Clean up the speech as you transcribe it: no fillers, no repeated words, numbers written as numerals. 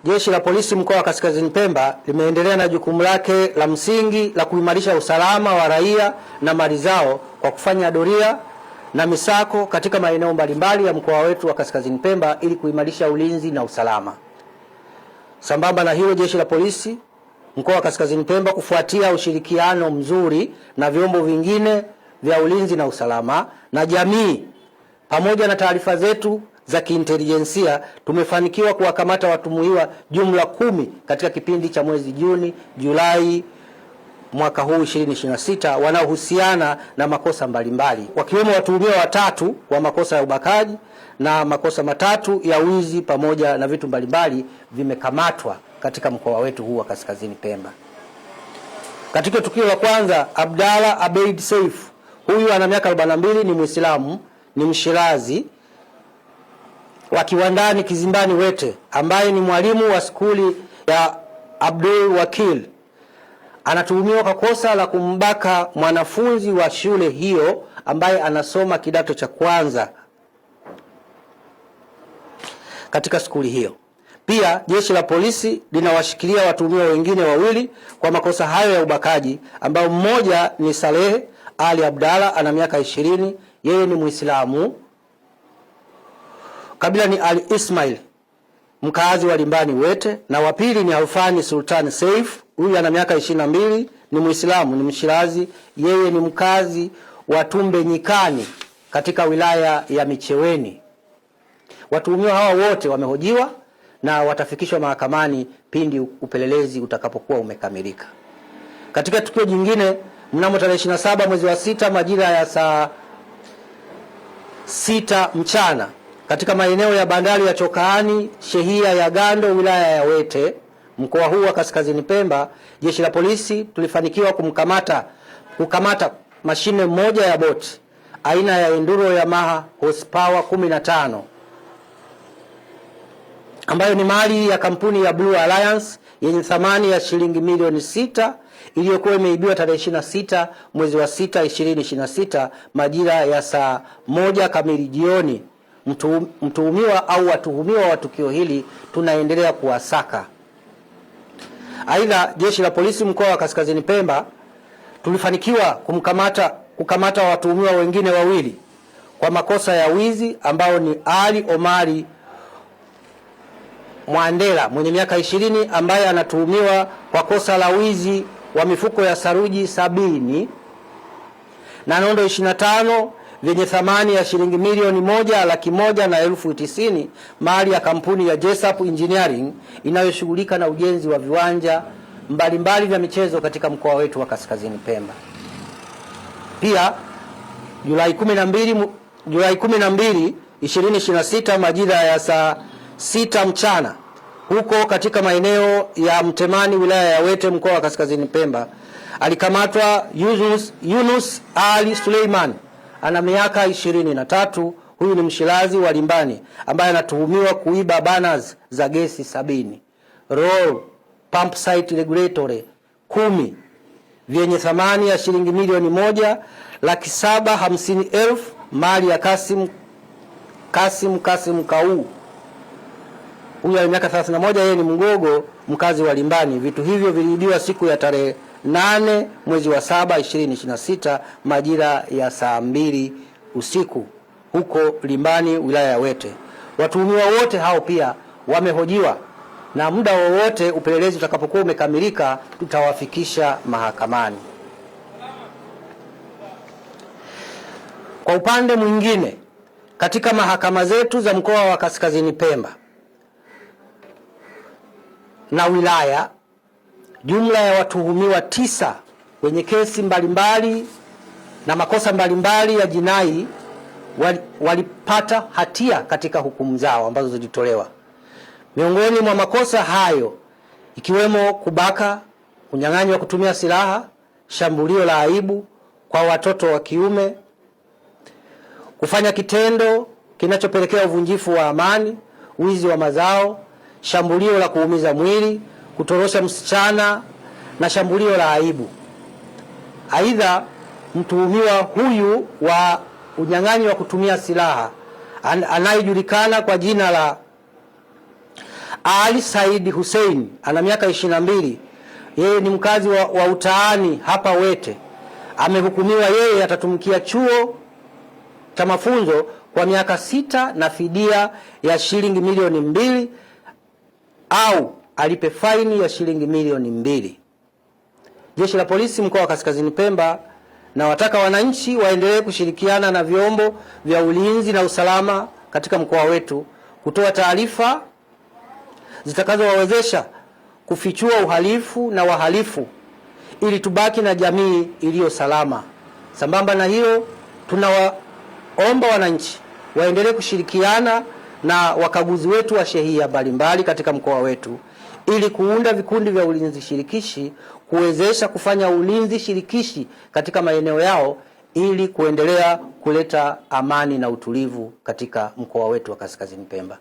Jeshi la Polisi mkoa wa Kaskazini Pemba limeendelea na jukumu lake la msingi la kuimarisha usalama wa raia na mali zao kwa kufanya doria na misako katika maeneo mbalimbali ya mkoa wetu wa Kaskazini Pemba ili kuimarisha ulinzi na usalama. Sambamba na hilo, Jeshi la Polisi mkoa wa Kaskazini Pemba kufuatia ushirikiano mzuri na vyombo vingine vya ulinzi na usalama na jamii pamoja na taarifa zetu za kiintelijensia, tumefanikiwa kuwakamata watuhumiwa jumla 10 katika kipindi cha mwezi Juni, Julai mwaka huu 2026 wanaohusiana na makosa mbalimbali, wakiwemo watuhumiwa 3 wa makosa ya ubakaji na makosa 3 ya wizi pamoja na vitu mbalimbali vimekamatwa katika mkoa wetu huu wa Kaskazini Pemba. Katika tukio la kwanza, Abdalla Abeid Saif, huyu ana miaka 42, ni Muislamu, ni Mshirazi wa Kiwandani Kizimbani Wete, ambaye ni mwalimu wa skuli ya Abdul Wakil. Anatuhumiwa kwa kosa la kumbaka mwanafunzi wa shule hiyo ambaye anasoma kidato cha kwanza katika skuli hiyo. Pia Jeshi la Polisi linawashikilia watuhumiwa wengine 2 kwa makosa hayo ya ubakaji, ambao mmoja ni Saleh Ali Abdalla, ana miaka 20, yeye ni Muislamu, kabila ni Ali Ismail, mkazi wa Limbani Wete, na wa pili ni Alfani Sultan Saif, huyu ana miaka 22, ni Muislamu, ni Mshirazi, yeye ni mkazi wa Tumbe Nyikani katika wilaya ya Micheweni. Watuhumiwa hawa wote wamehojiwa na watafikishwa mahakamani pindi upelelezi utakapokuwa umekamilika. Katika tukio jingine, mnamo tarehe 27 mwezi wa 6 majira ya saa 6 mchana katika maeneo ya bandari ya Chokaani, shehia ya Gando, wilaya ya Wete, mkoa huu wa Kaskazini Pemba, Jeshi la Polisi tulifanikiwa kukamata mashine moja ya boti aina ya Enduro Yamaha horsepower 15 ambayo ni mali ya kampuni ya Blue Alliance yenye thamani ya shilingi milioni 6 iliyokuwa imeibiwa tarehe 26 mwezi wa 6 2026 majira ya saa 1 kamili jioni. Mtuhumiwa au watuhumiwa wa tukio hili tunaendelea kuwasaka. Aidha, Jeshi la Polisi mkoa wa Kaskazini Pemba tulifanikiwa kukamata watuhumiwa wengine 2 kwa makosa ya wizi, ambao ni Ali Omari Mwandela mwenye miaka 20, ambaye anatuhumiwa kwa kosa la wizi wa mifuko ya saruji 70 na nondo 25 vyenye thamani ya shilingi milioni 1,190,000 mali ya kampuni ya Jessup Engineering inayoshughulika na ujenzi wa viwanja mbalimbali vya michezo katika mkoa wetu wa Kaskazini Pemba. Pia Julai 12 2026 majira ya saa 6 mchana huko katika maeneo ya Mtemani wilaya ya Wete mkoa wa Kaskazini Pemba alikamatwa Yunus Ali Suleiman, ana miaka 23, huyu ni Mshirazi wa Limbani, ambaye anatuhumiwa kuiba banners za gesi 70, roll pump site regulatory 10 vyenye thamani ya shilingi milioni 1,750,000 mali ya Kasim Kau, huyu ana miaka 31, yeye ni Mgogo, mkazi wa Limbani. Vitu hivyo viliibiwa siku ya tarehe 8 mwezi wa 7 2026 majira ya saa 2 usiku huko Limbani wilaya ya Wete. Watuhumiwa wote hao pia wamehojiwa na muda wowote upelelezi utakapokuwa umekamilika tutawafikisha mahakamani. Kwa upande mwingine, katika mahakama zetu za mkoa wa Kaskazini Pemba na wilaya, jumla ya watuhumiwa 9 wenye kesi mbalimbali na makosa mbalimbali ya jinai walipata hatia katika hukumu zao ambazo zilitolewa. Miongoni mwa makosa hayo ikiwemo kubaka, kunyang'anywa kutumia silaha, shambulio la aibu kwa watoto wa kiume, kufanya kitendo kinachopelekea uvunjifu wa amani, wizi wa mazao, shambulio la kuumiza mwili, kutorosha msichana na shambulio la aibu. Aidha, mtuhumiwa huyu wa unyang'anyi wa kutumia silaha anayejulikana kwa jina la Ali Said Hussein ana miaka 22, yeye ni mkazi wa Utaani hapa Wete. Amehukumiwa yeye atatumikia chuo cha mafunzo kwa miaka 6 na fidia ya shilingi milioni 2 au alipe faini ya shilingi milioni 2. Jeshi la Polisi mkoa wa Kaskazini Pemba na wataka wananchi waendelee kushirikiana na vyombo vya ulinzi na usalama katika mkoa wetu kutoa taarifa zitakazowawezesha kufichua uhalifu na wahalifu ili tubaki na jamii iliyo salama. Sambamba na hilo, tunawaomba wananchi waendelee kushirikiana na wakaguzi wetu wa shehia mbalimbali katika mkoa wetu ili kuunda vikundi vya ulinzi shirikishi kuwezesha kufanya ulinzi shirikishi katika maeneo yao ili kuendelea kuleta amani na utulivu katika mkoa wetu wa Kaskazini Pemba.